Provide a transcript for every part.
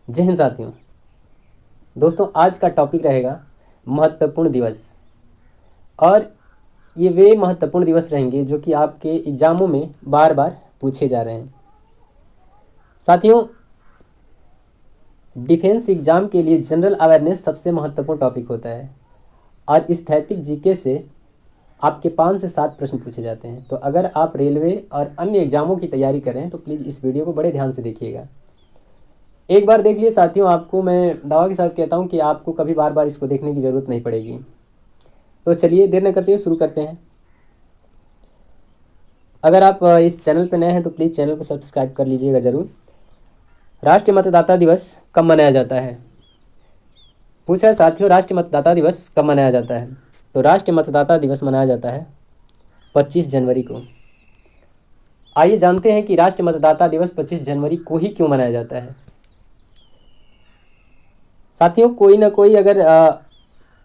जय हिंद साथियों। दोस्तों, आज का टॉपिक रहेगा महत्वपूर्ण दिवस। और ये वे महत्वपूर्ण दिवस रहेंगे जो कि आपके एग्ज़ामों में बार बार पूछे जा रहे हैं। साथियों, डिफेंस एग्ज़ाम के लिए जनरल अवेयरनेस सबसे महत्वपूर्ण टॉपिक होता है और स्थैतिक जीके से आपके 5 से 7 प्रश्न पूछे जाते हैं। तो अगर आप रेलवे और अन्य एग्ज़ामों की तैयारी कर रहे हैं तो प्लीज़ इस वीडियो को बड़े ध्यान से देखिएगा। एक बार देख लिए साथियों, आपको मैं दावा के साथ कहता हूँ कि आपको कभी बार बार इसको देखने की ज़रूरत नहीं पड़ेगी। तो चलिए देर न करते हुए शुरू करते हैं। अगर आप इस चैनल पर नए हैं तो प्लीज़ चैनल को सब्सक्राइब कर लीजिएगा ज़रूर। राष्ट्रीय मतदाता दिवस कब मनाया जाता है? पूछा है साथियों, राष्ट्रीय मतदाता दिवस कब मनाया जाता है? तो राष्ट्रीय मतदाता दिवस मनाया जाता है 25 जनवरी को। आइए जानते हैं कि राष्ट्रीय मतदाता दिवस 25 जनवरी को ही क्यों मनाया जाता है। साथियों, कोई ना कोई अगर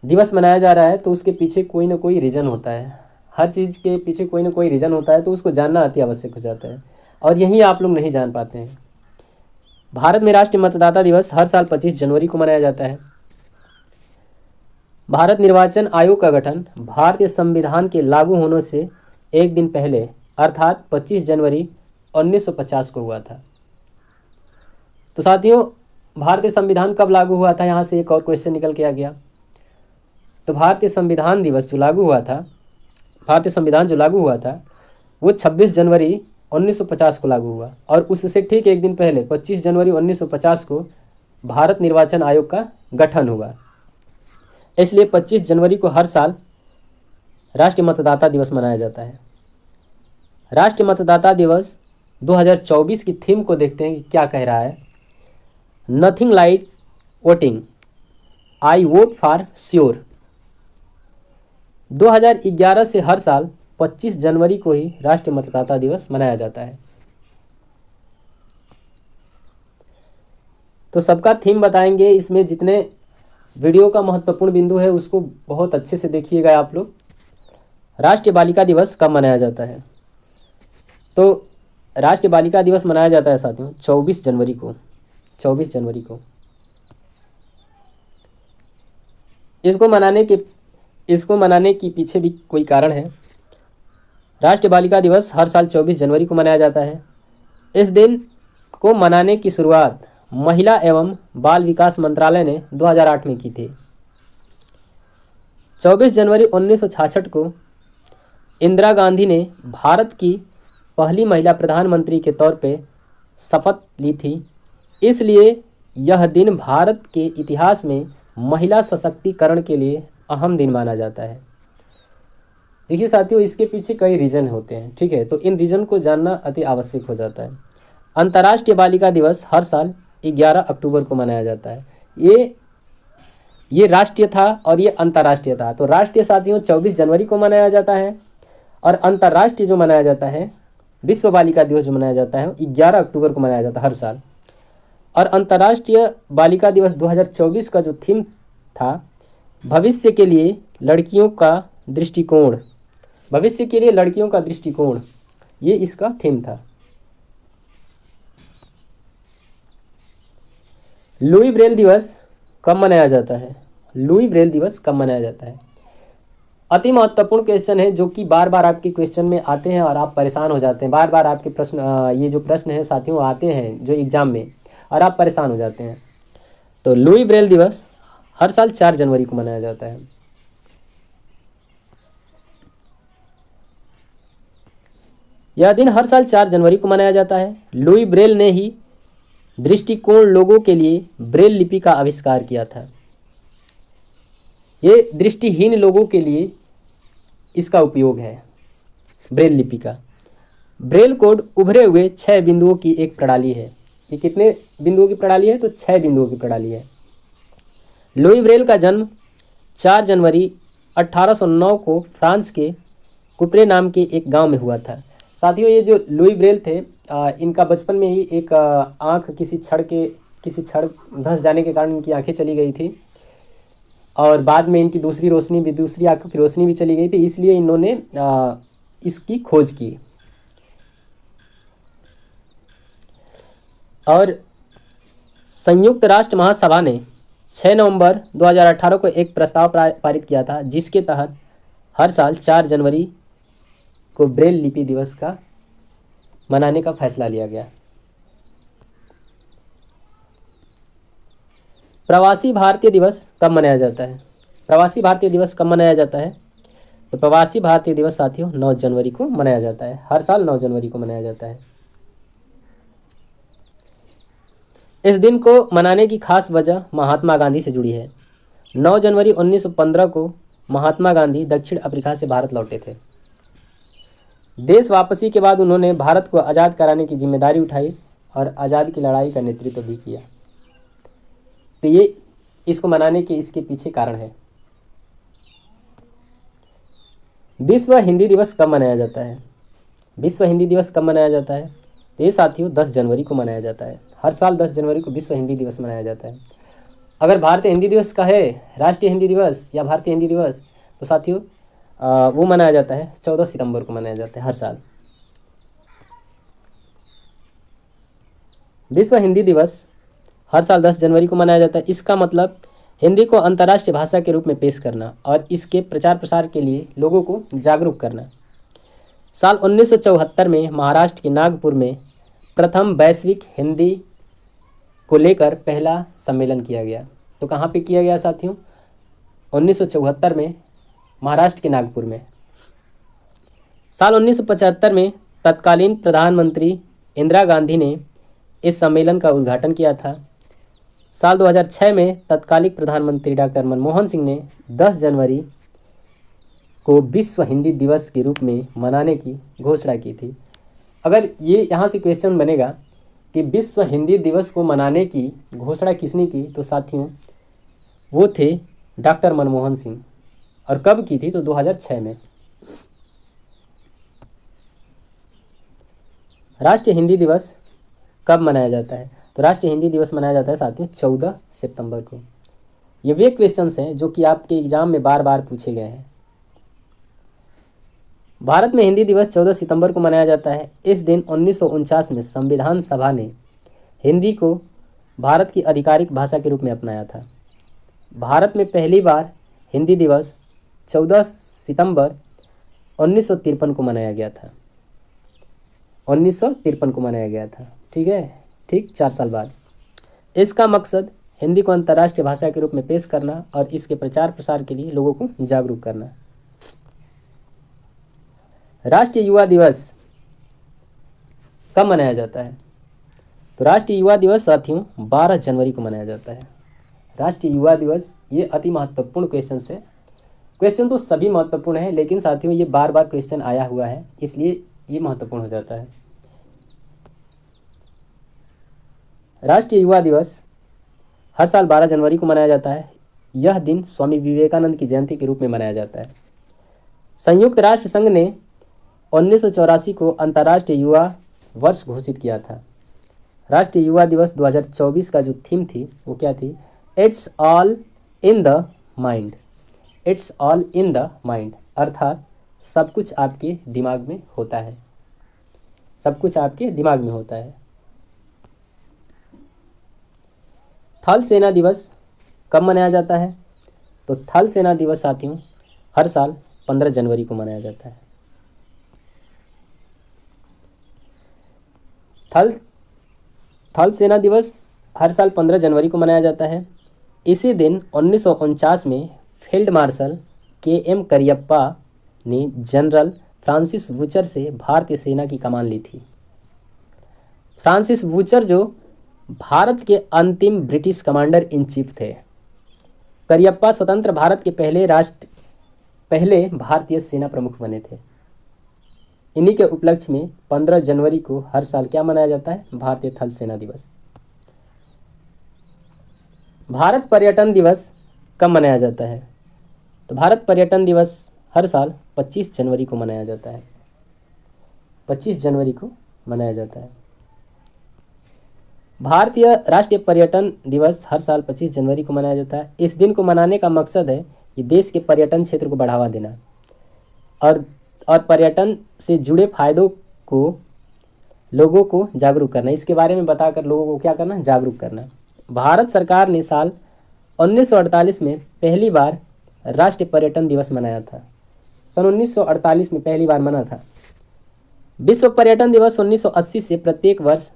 दिवस मनाया जा रहा है तो उसके पीछे कोई ना कोई रीज़न होता है। हर चीज़ के पीछे कोई ना कोई रीज़न होता है, तो उसको जानना अति आवश्यक हो जाता है और यही आप लोग नहीं जान पाते हैं। भारत में राष्ट्रीय मतदाता दिवस हर साल 25 जनवरी को मनाया जाता है। भारत निर्वाचन आयोग का गठन भारतीय संविधान के लागू होने से एक दिन पहले अर्थात 25 जनवरी 1950 को हुआ था। तो साथियों, भारतीय संविधान कब लागू हुआ था, यहाँ से एक और क्वेश्चन निकल के आ गया। तो भारतीय संविधान दिवस जो लागू हुआ था, भारतीय संविधान जो लागू हुआ था वो 26 जनवरी 1950 को लागू हुआ और उससे ठीक एक दिन पहले 25 जनवरी 1950 को भारत निर्वाचन आयोग का गठन हुआ। इसलिए 25 जनवरी को हर साल राष्ट्रीय मतदाता दिवस मनाया जाता है। राष्ट्रीय मतदाता दिवस 2024 की थीम को देखते हैं कि क्या कह रहा है। Nothing like voting, I vote for sure. 2011 से हर साल 25 जनवरी को ही राष्ट्रीय मतदाता दिवस मनाया जाता है। तो सबका थीम बताएंगे, इसमें जितने वीडियो का महत्वपूर्ण बिंदु है उसको बहुत अच्छे से देखिएगा आप लोग। राष्ट्रीय बालिका दिवस कब मनाया जाता है? तो राष्ट्रीय बालिका दिवस मनाया जाता है साथियों 24 जनवरी को। 24 जनवरी को इसको मनाने के पीछे भी कोई कारण है। राष्ट्रीय बालिका दिवस हर साल 24 जनवरी को मनाया जाता है। इस दिन को मनाने की शुरुआत महिला एवं बाल विकास मंत्रालय ने 2008 में की थी। 24 जनवरी 1966 को इंदिरा गांधी ने भारत की पहली महिला प्रधानमंत्री के तौर पे शपथ ली थी। इसलिए यह दिन भारत के इतिहास में महिला सशक्तिकरण के लिए अहम दिन माना जाता है। देखिए साथियों, इसके पीछे कई रीज़न होते हैं, ठीक है, तो इन रीज़न को जानना अति आवश्यक हो जाता है। अंतर्राष्ट्रीय बालिका दिवस हर साल 11 अक्टूबर को मनाया जाता है। ये राष्ट्रीय था और ये अंतर्राष्ट्रीय था। तो राष्ट्रीय साथियों 24 जनवरी को मनाया जाता है और अंतर्राष्ट्रीय जो मनाया जाता है, विश्व बालिका दिवस जो मनाया जाता है 11 अक्टूबर को मनाया जाता है हर साल। और अंतर्राष्ट्रीय बालिका दिवस 2024 का जो थीम था, भविष्य के लिए लड़कियों का दृष्टिकोण, भविष्य के लिए लड़कियों का दृष्टिकोण, ये इसका थीम था। लुई ब्रेल दिवस कब मनाया जाता है? लुई ब्रेल दिवस कब मनाया जाता है? अति महत्वपूर्ण क्वेश्चन है जो कि बार बार आपके क्वेश्चन में आते हैं और आप परेशान हो जाते हैं। बार बार आपके प्रश्न ये जो प्रश्न है साथियों आते हैं जो एग्जाम में और आप परेशान हो जाते हैं। तो लुई ब्रेल दिवस हर साल 4 जनवरी को मनाया जाता है। यह दिन हर साल 4 जनवरी को मनाया जाता है। लुई ब्रेल ने ही दृष्टिकोण लोगों के लिए ब्रेल लिपि का आविष्कार किया था। ये दृष्टिहीन लोगों के लिए इसका उपयोग है ब्रेल लिपि का। ब्रेल कोड उभरे हुए 6 बिंदुओं की एक प्रणाली है। ये कितने बिंदुओं की प्रणाली है? तो 6 बिंदुओं की प्रणाली है। लुई ब्रेल का जन्म 4 जनवरी 1809 को फ्रांस के कुप्रे नाम के एक गांव में हुआ था। साथियों, ये जो लुई ब्रेल थे, इनका बचपन में ही एक आँख किसी छड़ धंस जाने के कारण इनकी आंखें चली गई थी और बाद में इनकी दूसरी आंखों की रोशनी भी चली गई थी। इसलिए इन्होंने इसकी खोज की। और संयुक्त राष्ट्र महासभा ने 6 नवंबर 2018 को एक प्रस्ताव पारित किया था जिसके तहत हर साल 4 जनवरी को ब्रेल लिपि दिवस का मनाने का फैसला लिया गया। प्रवासी भारतीय दिवस कब मनाया जाता है? प्रवासी भारतीय दिवस कब मनाया जाता है? तो प्रवासी भारतीय दिवस साथियों 9 जनवरी को मनाया जाता है। हर साल 9 जनवरी को मनाया जाता है। इस दिन को मनाने की खास वजह महात्मा गांधी से जुड़ी है। 9 जनवरी 1915 को महात्मा गांधी दक्षिण अफ्रीका से भारत लौटे थे। देश वापसी के बाद उन्होंने भारत को आज़ाद कराने की जिम्मेदारी उठाई और आज़ाद की लड़ाई का नेतृत्व भी किया। तो ये इसको मनाने के इसके पीछे कारण है। विश्व हिंदी दिवस कब मनाया जाता है? विश्व हिंदी दिवस कब मनाया जाता है? तो ये साथियों 10 जनवरी को मनाया जाता है। हर साल 10 जनवरी को विश्व हिंदी दिवस मनाया जाता है। अगर भारतीय हिंदी दिवस का है, राष्ट्रीय हिंदी दिवस या भारतीय हिंदी दिवस, तो साथियों वो मनाया जाता है 14 सितंबर को मनाया जाता है हर साल। विश्व हिंदी दिवस हर साल 10 जनवरी को मनाया जाता है। इसका मतलब हिंदी को अंतर्राष्ट्रीय भाषा के रूप में पेश करना और इसके प्रचार प्रसार के लिए लोगों को जागरूक करना। साल 1974 में महाराष्ट्र के नागपुर में प्रथम वैश्विक हिंदी को लेकर पहला सम्मेलन किया गया। तो कहाँ पे किया गया साथियों? 1974 में महाराष्ट्र के नागपुर में। साल 1975 में तत्कालीन प्रधानमंत्री इंदिरा गांधी ने इस सम्मेलन का उद्घाटन किया था। साल 2006 में तत्कालीन प्रधानमंत्री डॉक्टर मनमोहन सिंह ने 10 जनवरी को विश्व हिंदी दिवस के रूप में मनाने की घोषणा की थी। अगर ये यहाँ से क्वेश्चन बनेगा कि विश्व हिंदी दिवस को मनाने की घोषणा किसने की, तो साथियों वो थे डॉक्टर मनमोहन सिंह। और कब की थी? तो 2006 में। राष्ट्रीय हिंदी दिवस कब मनाया जाता है? तो राष्ट्रीय हिंदी दिवस मनाया जाता है साथियों 14 सितंबर को। ये वे क्वेश्चंस हैं जो कि आपके एग्जाम में बार बार पूछे गए हैं। भारत में हिंदी दिवस 14 सितंबर को मनाया जाता है। इस दिन 1949 में संविधान सभा ने हिंदी को भारत की आधिकारिक भाषा के रूप में अपनाया था। भारत में पहली बार हिंदी दिवस 14 सितंबर 1953 को मनाया गया था। 1953 को मनाया गया था। ठीक है, ठीक 4 साल बाद। इसका मकसद हिंदी को अंतर्राष्ट्रीय भाषा के रूप में पेश करना और इसके प्रचार प्रसार के लिए लोगों को जागरूक करना। राष्ट्रीय युवा दिवस कब मनाया जाता है? तो राष्ट्रीय युवा दिवस साथियों 12 जनवरी को मनाया जाता है। राष्ट्रीय युवा दिवस ये अति महत्वपूर्ण क्वेश्चन है। क्वेश्चन तो सभी महत्वपूर्ण है, लेकिन साथियों ये बार बार क्वेश्चन आया हुआ है, इसलिए ये महत्वपूर्ण हो जाता है। राष्ट्रीय युवा दिवस हर साल 12 जनवरी को मनाया जाता है। यह दिन स्वामी विवेकानंद की जयंती के रूप में मनाया जाता है। संयुक्त राष्ट्र संघ ने 1984 को अंतर्राष्ट्रीय युवा वर्ष घोषित किया था। राष्ट्रीय युवा दिवस 2024 का जो थीम थी वो क्या थी? It's all in the mind. It's all in the mind, अर्थात सब कुछ आपके दिमाग में होता है। सब कुछ आपके दिमाग में होता है। थल सेना दिवस कब मनाया जाता है? तो थल सेना दिवस साथियों हर साल 15 जनवरी को मनाया जाता है। थल सेना दिवस हर साल 15 जनवरी को मनाया जाता है। इसी दिन 1949 में फील्ड मार्शल KM करियप्पा ने जनरल फ्रांसिस बूचर से भारतीय सेना की कमान ली थी। फ्रांसिस बूचर जो भारत के अंतिम ब्रिटिश कमांडर इन चीफ थे। करियप्पा स्वतंत्र भारत के पहले भारतीय सेना प्रमुख बने थे। इन्हीं के उपलक्ष्य में 15 जनवरी को हर साल क्या मनाया जाता है? भारतीय थल सेना दिवस। भारत पर्यटन दिवस कब मनाया जाता है? तो भारत पर्यटन दिवस हर साल 25 जनवरी को मनाया जाता है। 25 जनवरी को मनाया जाता है। भारतीय राष्ट्रीय पर्यटन दिवस हर साल 25 जनवरी को मनाया जाता है। इस दिन को मनाने का मकसद है कि देश के पर्यटन क्षेत्र को बढ़ावा देना और पर्यटन से जुड़े फायदों को लोगों को जागरूक करना। इसके बारे में बताकर लोगों को क्या करना? जागरूक करना। भारत सरकार ने साल 1948 में पहली बार राष्ट्रीय पर्यटन दिवस मनाया था। सन 1948 में पहली बार मना था। विश्व पर्यटन दिवस 1980 से प्रत्येक वर्ष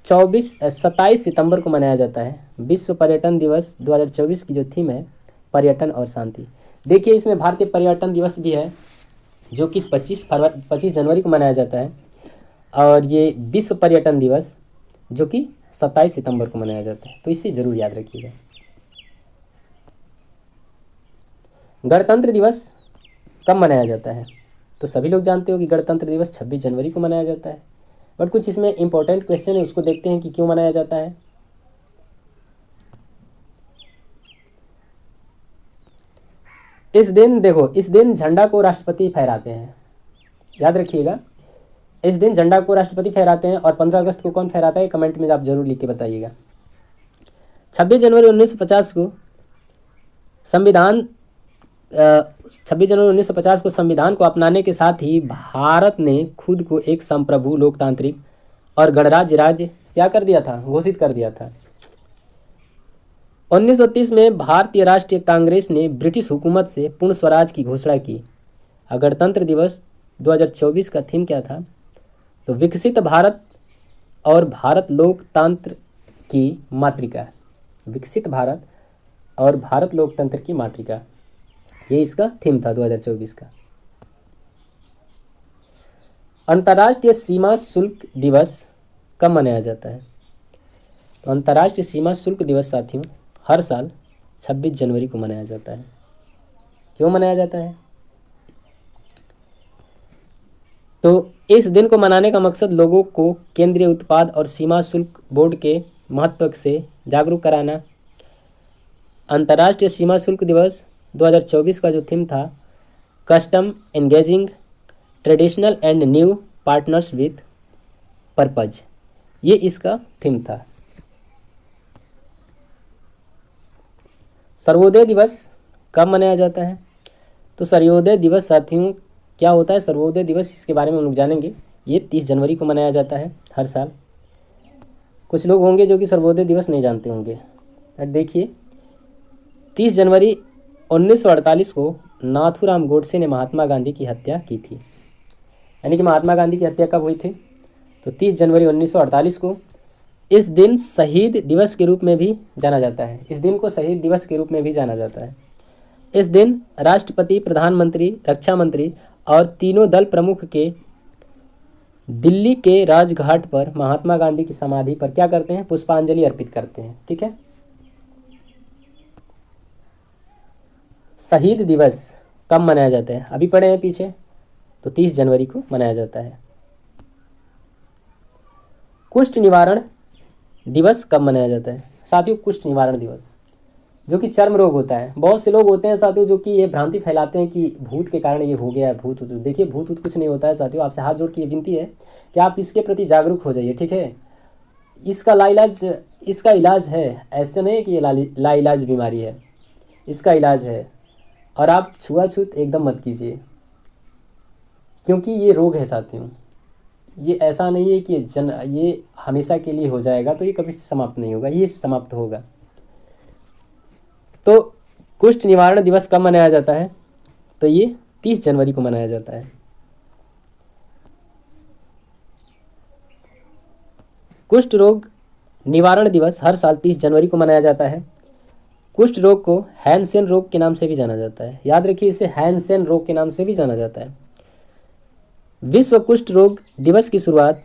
27 सितंबर को मनाया जाता है। विश्व पर्यटन दिवस 2024 की जो थीम है पर्यटन और शांति। देखिए इसमें भारतीय पर्यटन दिवस भी है जो कि 25 जनवरी को मनाया जाता है, और ये विश्व पर्यटन दिवस जो कि 27 सितंबर को मनाया जाता है। तो इसे जरूर याद रखिएगा। गणतंत्र दिवस कब मनाया जाता है? तो सभी लोग जानते हो कि गणतंत्र दिवस 26 जनवरी को मनाया जाता है, बट कुछ इसमें इंपॉर्टेंट क्वेश्चन है, उसको देखते हैं कि क्यों मनाया जाता है। इस दिन देखो, इस दिन झंडा को राष्ट्रपति फहराते हैं, याद रखिएगा। इस दिन झंडा को राष्ट्रपति फहराते हैं, और 15 अगस्त को कौन फहराता है कमेंट में आप जरूर लिख के बताइएगा। 26 जनवरी 1950 को संविधान 26 जनवरी 1950 को संविधान को अपनाने के साथ ही भारत ने खुद को एक संप्रभु, लोकतांत्रिक और गणराज्य राज्य क्या कर दिया था, घोषित कर दिया था। 1930 में भारतीय राष्ट्रीय कांग्रेस ने ब्रिटिश हुकूमत से पूर्ण स्वराज की घोषणा की। गणतंत्र दिवस 2024 का थीम क्या था? तो विकसित भारत और भारत लोकतंत्र की मातृका। विकसित भारत और भारत लोकतंत्र की मातृका, ये इसका थीम था 2024 का। अंतर्राष्ट्रीय सीमा शुल्क दिवस कब मनाया जाता है? तो अंतर्राष्ट्रीय सीमा शुल्क दिवस साथियों हर साल 26 जनवरी को मनाया जाता है। क्यों मनाया जाता है? तो इस दिन को मनाने का मकसद लोगों को केंद्रीय उत्पाद और सीमा शुल्क बोर्ड के महत्व से जागरूक कराना। अंतर्राष्ट्रीय सीमा शुल्क दिवस 2024 का जो थीम था custom engaging traditional and new partners with purpose, ये इसका थीम था। सर्वोदय दिवस कब मनाया जाता है? तो सर्वोदय दिवस साथियों क्या होता है? सर्वोदय दिवस इसके बारे में हम लोग जानेंगे। ये 30 जनवरी को मनाया जाता है हर साल। कुछ लोग होंगे जो कि सर्वोदय दिवस नहीं जानते होंगे। देखिए 30 जनवरी 1948 को नाथूराम गोडसे ने महात्मा गांधी की हत्या की थी। यानी कि महात्मा गांधी की हत्या कब हुई थी? तो 30 जनवरी 1948 को। इस दिन शहीद दिवस के रूप में भी जाना जाता है। इस दिन को शहीद दिवस के रूप में भी जाना जाता है। इस दिन राष्ट्रपति, प्रधानमंत्री, रक्षा मंत्री और तीनों दल प्रमुख के दिल्ली के राजघाट पर महात्मा गांधी की समाधि पर क्या करते हैं? पुष्पांजलि अर्पित करते हैं। ठीक है। शहीद दिवस कब मनाया जाता है? अभी पढ़े हैं पीछे, तो 30 जनवरी को मनाया जाता है। कुष्ठ निवारण दिवस कब मनाया जाता है? साथियों कुष्ठ निवारण दिवस जो कि चर्म रोग होता है। बहुत से लोग होते हैं साथियों जो कि ये भ्रांति फैलाते हैं कि भूत के कारण ये हो गया है, भूत। देखिए भूत कुछ नहीं होता है साथियों। आपसे हाथ जोड़ के ये विनती है कि आप इसके प्रति जागरूक हो जाइए। ठीक है। इसका इलाज है, ऐसे नहीं है कि ये लाइलाज बीमारी है, इसका इलाज है। और आप छुआछूत एकदम मत कीजिए, क्योंकि ये रोग है साथियों। ये ऐसा नहीं है कि ये हमेशा के लिए हो जाएगा, तो ये कभी समाप्त नहीं होगा, ये समाप्त होगा। तो कुष्ठ निवारण दिवस कब मनाया जाता है? तो ये 30 जनवरी को मनाया जाता है। कुष्ठ रोग निवारण दिवस हर साल 30 जनवरी को मनाया जाता है। कुष्ठ रोग को हैंसेन रोग के नाम से भी जाना जाता है। याद रखिए, इसे हैंसेन रोग के नाम से भी जाना जाता है। विश्व कुष्ठ रोग दिवस की शुरुआत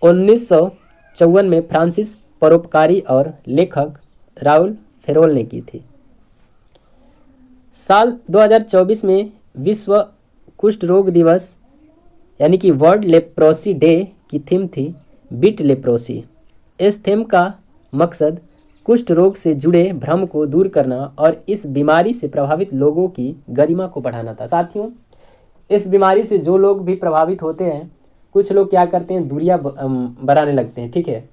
1954 में फ्रांसीसी परोपकारी और लेखक राउल फेरोल ने की थी। साल 2024 में विश्व कुष्ठ रोग दिवस यानी कि वर्ल्ड लेप्रोसी डे की थीम थी बीट लेप्रोसी। इस थीम का मकसद कुष्ठ रोग से जुड़े भ्रम को दूर करना और इस बीमारी से प्रभावित लोगों की गरिमा को बढ़ाना था। साथियों इस बीमारी से जो लोग भी प्रभावित होते हैं, कुछ लोग क्या करते हैं, दूरियां बढ़ाने लगते हैं। ठीक है,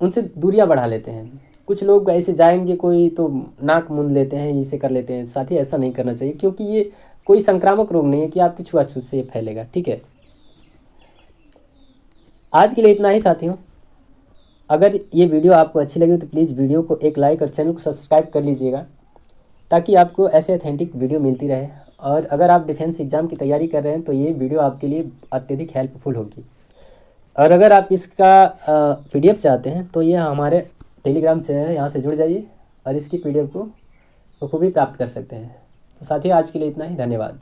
उनसे दूरियां बढ़ा लेते हैं। कुछ लोग ऐसे जाएंगे, कोई तो नाक मूंद लेते हैं, इसे कर लेते हैं। साथी ऐसा नहीं करना चाहिए, क्योंकि ये कोई संक्रामक रोग नहीं है कि आपकी छुआछूत से फैलेगा। ठीक है, आज के लिए इतना ही साथियों। अगर ये वीडियो आपको अच्छी लगी तो प्लीज़ वीडियो को एक लाइक और चैनल को सब्सक्राइब कर लीजिएगा, ताकि आपको ऐसे ऑथेंटिक वीडियो मिलती रहे। और अगर आप डिफेंस एग्ज़ाम की तैयारी कर रहे हैं तो ये वीडियो आपके लिए अत्यधिक हेल्पफुल होगी। और अगर आप इसका PDF चाहते हैं तो ये हमारे टेलीग्राम चैनल है, यहाँ से जुड़ जाइए और इसकी PDF को बखूबी प्राप्त कर सकते हैं। तो साथियों, आज के लिए इतना ही। धन्यवाद।